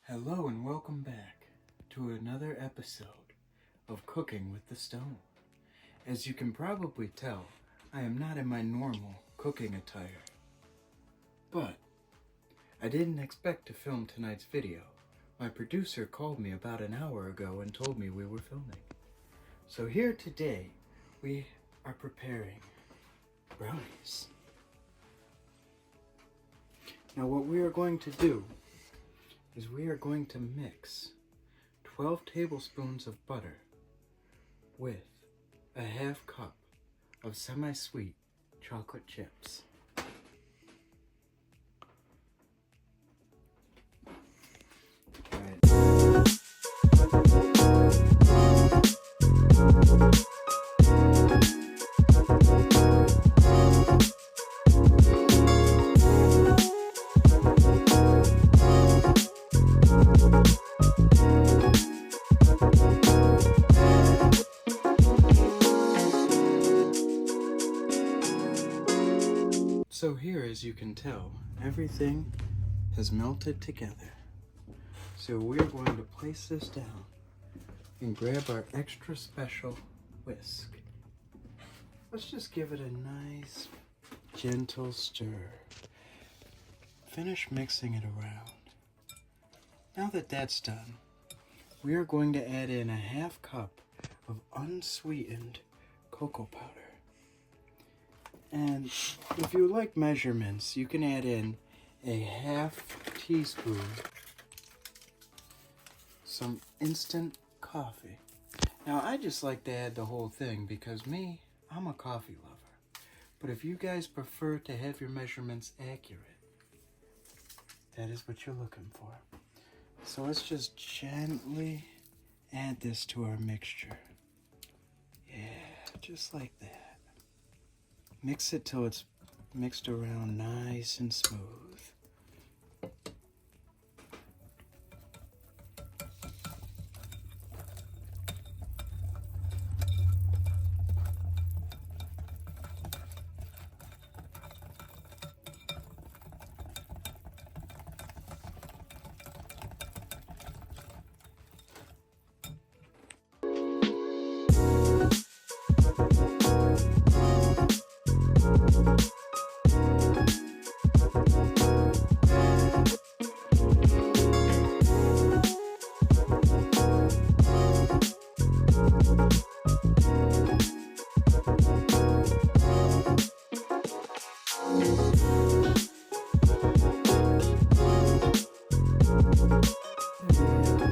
Hello and welcome back to another episode of Cooking with the Stone. As you can probably tell, I am not in my normal cooking attire. But I didn't expect to film tonight's video. My producer called me about an hour ago and told me we were filming. So here today, we are preparing brownies. Now what we are going to do is we are going to mix 12 tablespoons of butter with a half cup of semi-sweet chocolate chips. So here, as you can tell, everything has melted together. So we're going to place this down and grab our extra special whisk. Let's just give it a nice, gentle stir. Finish mixing it around. Now that that's done, we are going to add in a half cup of unsweetened cocoa powder. And if you like measurements, you can add in a half teaspoon some instant coffee. Now I just like to add the whole thing because I'm a coffee lover. But if you guys prefer to have your measurements accurate, that is what you're looking for. So let's just gently add this to our mixture. Yeah, just like that. Mix it till it's mixed around nice and smooth.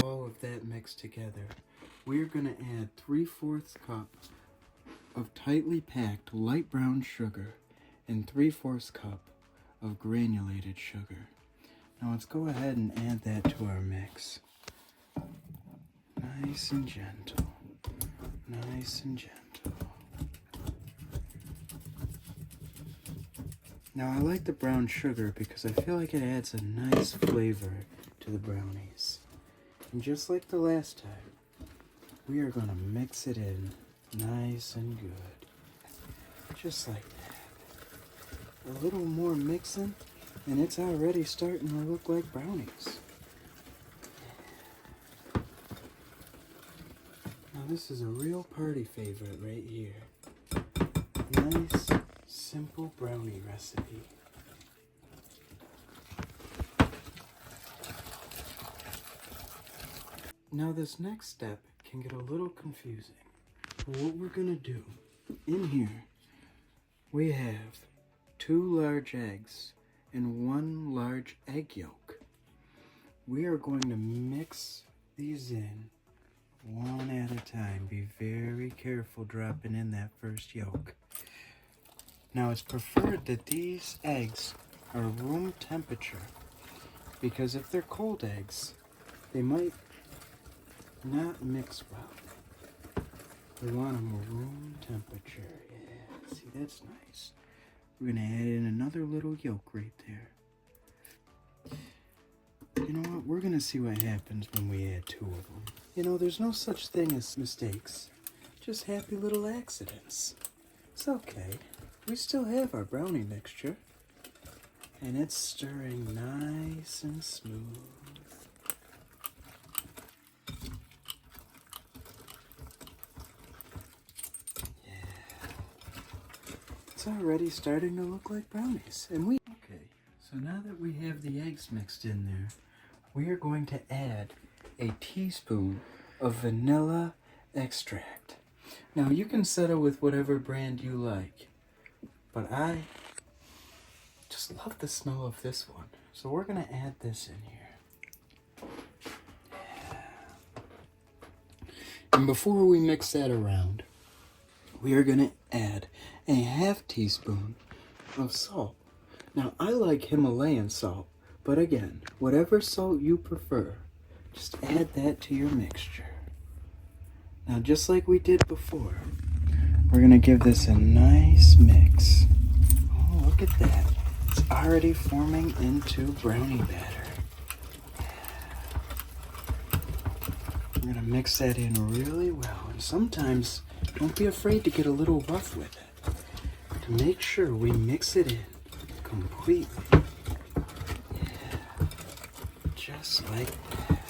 All of that mixed together, we're going to add 3/4 cup of tightly packed light brown sugar and 3/4 cup of granulated sugar. Now let's go ahead and add that to our mix. Nice and gentle. Nice and gentle. Now I like the brown sugar because I feel like it adds a nice flavor to the brownies. And just like the last time, we are going to mix it in nice and good. Just like that. A little more mixing, and it's already starting to look like brownies. Now this is a real party favorite right here. Nice, simple brownie recipe. Now this next step can get a little confusing. But what we're going to do, in here, we have 2 large eggs and 1 large egg yolk. We are going to mix these in one at a time. Be very careful dropping in that first yolk. Now it's preferred that these eggs are room temperature because if they're cold eggs, they might not mix well. We want them room temperature. Yeah, see, that's nice. We're going to add in another little yolk right there. You know what? We're going to see what happens when we add 2 of them. You know, there's no such thing as mistakes. Just happy little accidents. It's okay. We still have our brownie mixture. And it's stirring nice and smooth. it's already starting to look like brownies. And okay, so now that we have the eggs mixed in there, we are going to add a teaspoon of vanilla extract. Now you can settle with whatever brand you like, but I just love the smell of this one. So we're gonna add this in here. And before we mix that around, we are gonna add a half teaspoon of salt. Now I like Himalayan salt, but again, whatever salt you prefer, just add that to your mixture. Now just like we did before, we're gonna give this a nice mix. Oh, look at that. It's already forming into brownie batter. We're gonna mix that in really well. And sometimes, don't be afraid to get a little rough with it, to make sure we mix it in completely. Yeah, just like that.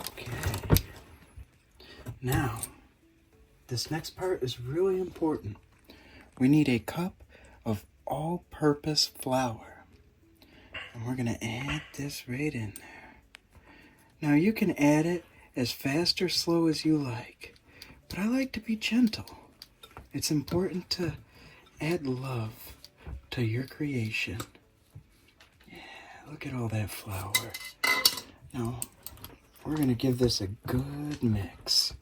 Okay. Now, this next part is really important. We need a cup of all-purpose flour. And we're gonna add this right in there. Now you can add it as fast or slow as you like, but I like to be gentle. It's important to add love to your creation. Yeah, look at all that flour. Now, we're gonna give this a good mix.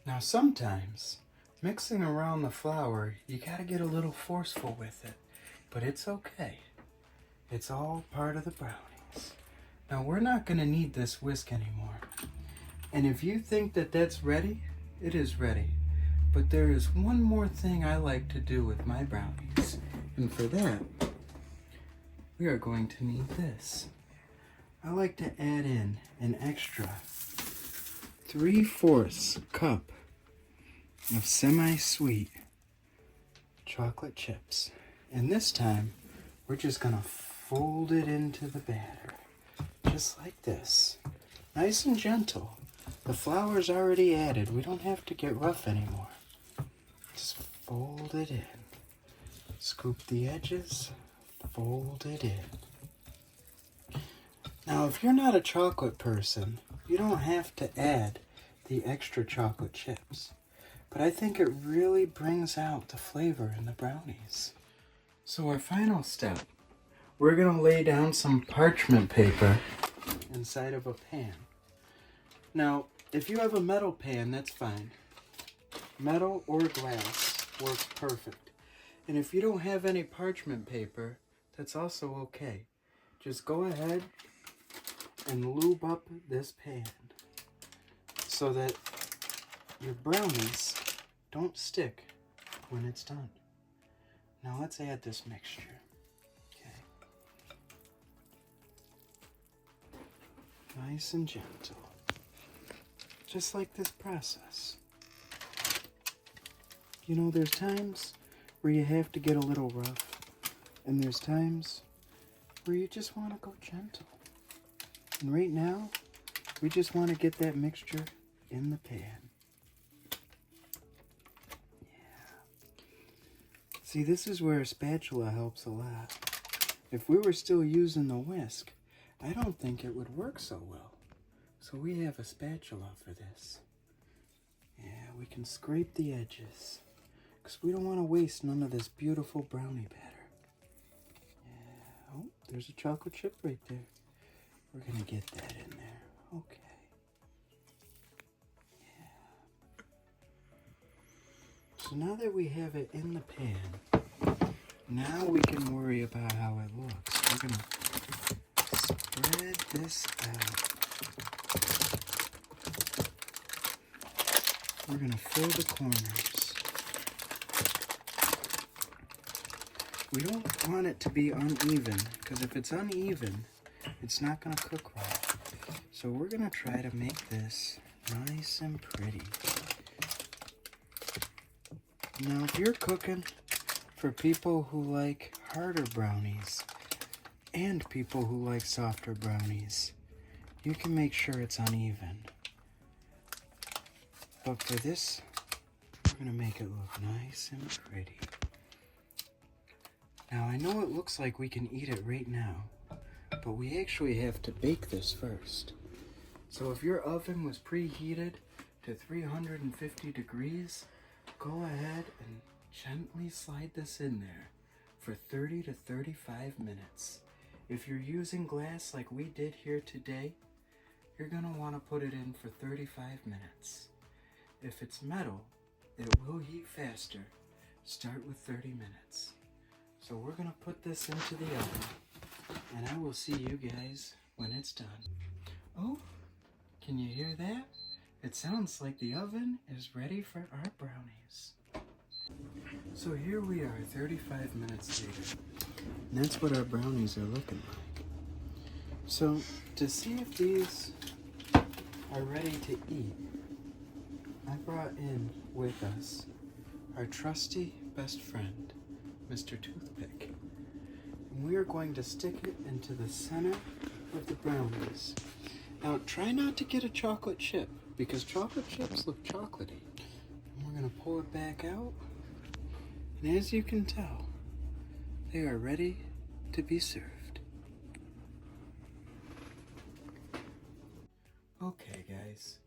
Now sometimes, mixing around the flour, you gotta get a little forceful with it, but it's okay. It's all part of the brownies. Now we're not gonna need this whisk anymore. And if you think that that's ready, it is ready. But there is one more thing I like to do with my brownies. And for that, we are going to need this. I like to add in an extra 3/4 cup of semi-sweet chocolate chips. And this time, we're just gonna fold it into the batter. Just like this. Nice and gentle. The flour's already added. We don't have to get rough anymore. Just fold it in. Scoop the edges. Fold it in. Now, if you're not a chocolate person, you don't have to add the extra chocolate chips. But I think it really brings out the flavor in the brownies. So our final step, we're going to lay down some parchment paper inside of a pan. Now, if you have a metal pan, that's fine. Metal or glass works perfect. And if you don't have any parchment paper, that's also okay. Just go ahead and lube up this pan so that your brownies don't stick when it's done. Now let's add this mixture. Okay. Nice and gentle. Just like this process. You know, there's times where you have to get a little rough, and there's times where you just want to go gentle. And right now, we just want to get that mixture in the pan. See, this is where a spatula helps a lot. If we were still using the whisk, I don't think it would work so well. So we have a spatula for this. Yeah, we can scrape the edges, because we don't want to waste none of this beautiful brownie batter. Yeah, oh, there's a chocolate chip right there. We're going to get that in there. Okay. So now that we have it in the pan, now we can worry about how it looks. We're going to spread this out. We're going to fill the corners. We don't want it to be uneven, because if it's uneven, it's not going to cook right. So we're going to try to make this nice and pretty. Now, if you're cooking for people who like harder brownies and people who like softer brownies, you can make sure it's uneven. But for this, we're going to make it look nice and pretty. Now, I know it looks like we can eat it right now, but we actually have to bake this first. So if your oven was preheated to 350 degrees, go ahead and gently slide this in there for 30 to 35 minutes. If you're using glass like we did here today, you're going to want to put it in for 35 minutes. If it's metal, it will heat faster. Start with 30 minutes. So we're going to put this into the oven, and I will see you guys when it's done. Oh, can you hear that? It sounds like the oven is ready for our brownies. So here we are 35 minutes later, and that's what our brownies are looking like. So to see if these are ready to eat, I brought in with us our trusty best friend, Mr. Toothpick. And we are going to stick it into the center of the brownies. Now try not to get a chocolate chip, because chocolate chips look chocolatey. And we're going to pull it back out. And as you can tell, they are ready to be served. Okay guys,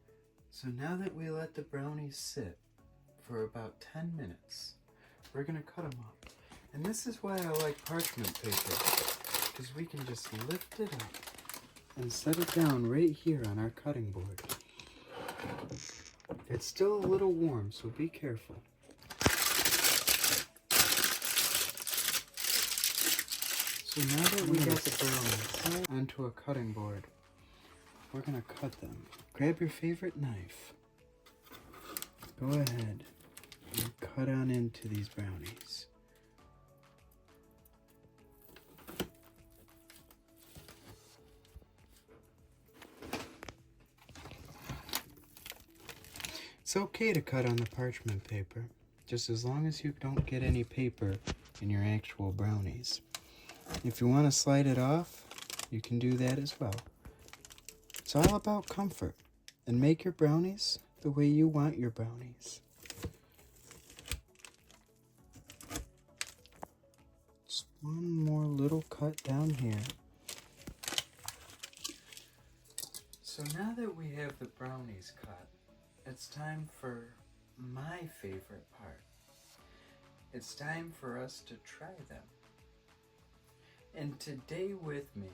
so now that we let the brownies sit for about 10 minutes, we're going to cut them up. And this is why I like parchment paper, because we can just lift it up and set it down right here on our cutting board. It's still a little warm, so be careful. So now that we got the brownies onto a cutting board, we're going to cut them. Grab your favorite knife. Go ahead and cut on into these brownies. It's okay to cut on the parchment paper, just as long as you don't get any paper in your actual brownies. If you want to slide it off, you can do that as well. It's all about comfort, and make your brownies the way you want your brownies. Just one more little cut down here. So now that we have the brownies cut, it's time for my favorite part. It's time for us to try them. And today with me,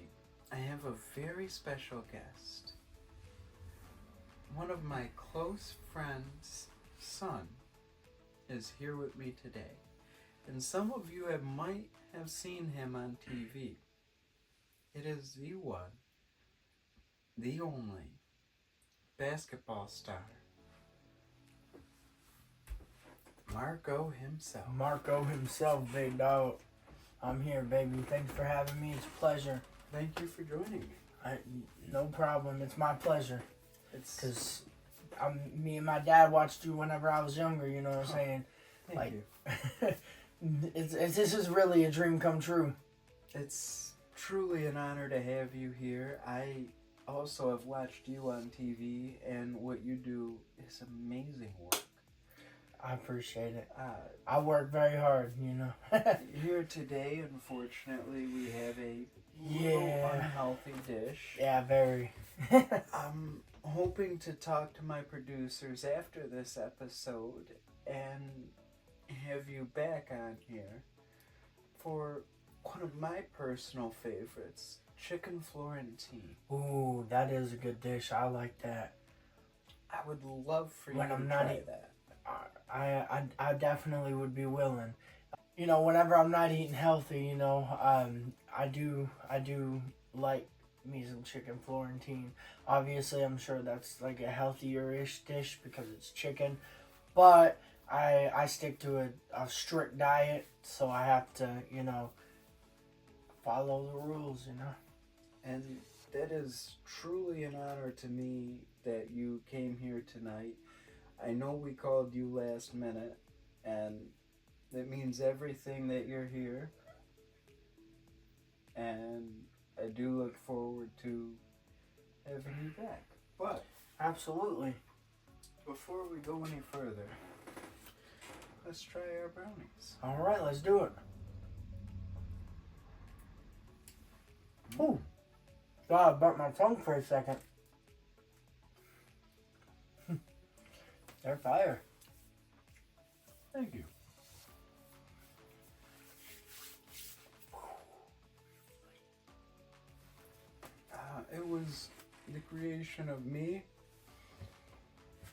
I have a very special guest. One of my close friends' son is here with me today. And some of you might have seen him on TV. It is the one, the only basketball star, Marco himself. Marco himself, big dog. I'm here, baby. Thanks for having me. It's a pleasure. Thank you for joining me. No problem. It's my pleasure. It's because me and my dad watched you whenever I was younger. You know what I'm saying? Thank you. This is really a dream come true. It's truly an honor to have you here. I also have watched you on TV, and what you do is amazing work. I appreciate it. I work very hard, you know. Here today, unfortunately, we have a little unhealthy dish. Yeah, very. I'm hoping to talk to my producers after this episode and have you back on here for one of my personal favorites, chicken Florentine. Ooh, that is a good dish. I like that. I would love for you to try that. I definitely would be willing. You know, whenever I'm not eating healthy, you know, I do like me some chicken Florentine. Obviously, I'm sure that's like a healthier-ish dish because it's chicken, but I stick to a strict diet, so I have to, you know, follow the rules, you know. And that is truly an honor to me that you came here tonight. I know we called you last minute, and it means everything that you're here. And I do look forward to having you back. But absolutely, before we go any further, let's try our brownies. All right, let's do it. Ooh. God, I burnt my tongue for a second. They're fire. Thank you. It was the creation of me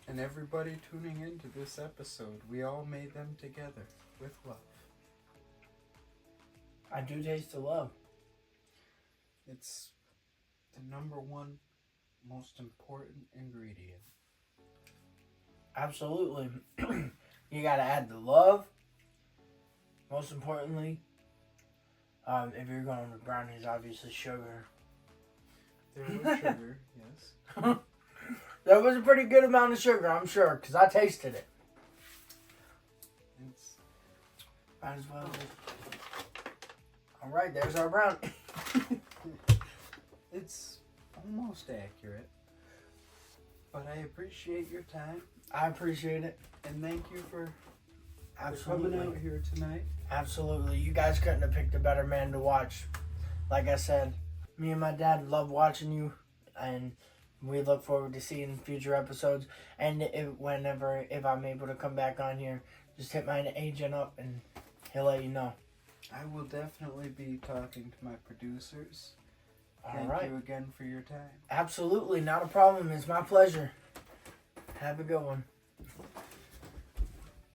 and everybody tuning into this episode. We all made them together with love. I do taste the love. It's the number one most important ingredient. Absolutely. You gotta add the love. Most importantly, if you're going with brownies, obviously sugar. There was sugar, yes. That was a pretty good amount of sugar, I'm sure, because I tasted it. It's Might as well. All right, there's our brownie. it's almost accurate. But I appreciate your time. I appreciate it. And thank you for Absolutely. coming out here tonight. Absolutely. You guys couldn't have picked a better man to watch. Like I said, me and my dad love watching you, and we look forward to seeing future episodes. And if I'm able to come back on here, just hit my agent up and he'll let you know. I will definitely be talking to my producers. All right. Thank you again for your time. Absolutely. Not a problem. It's my pleasure. Have a good one.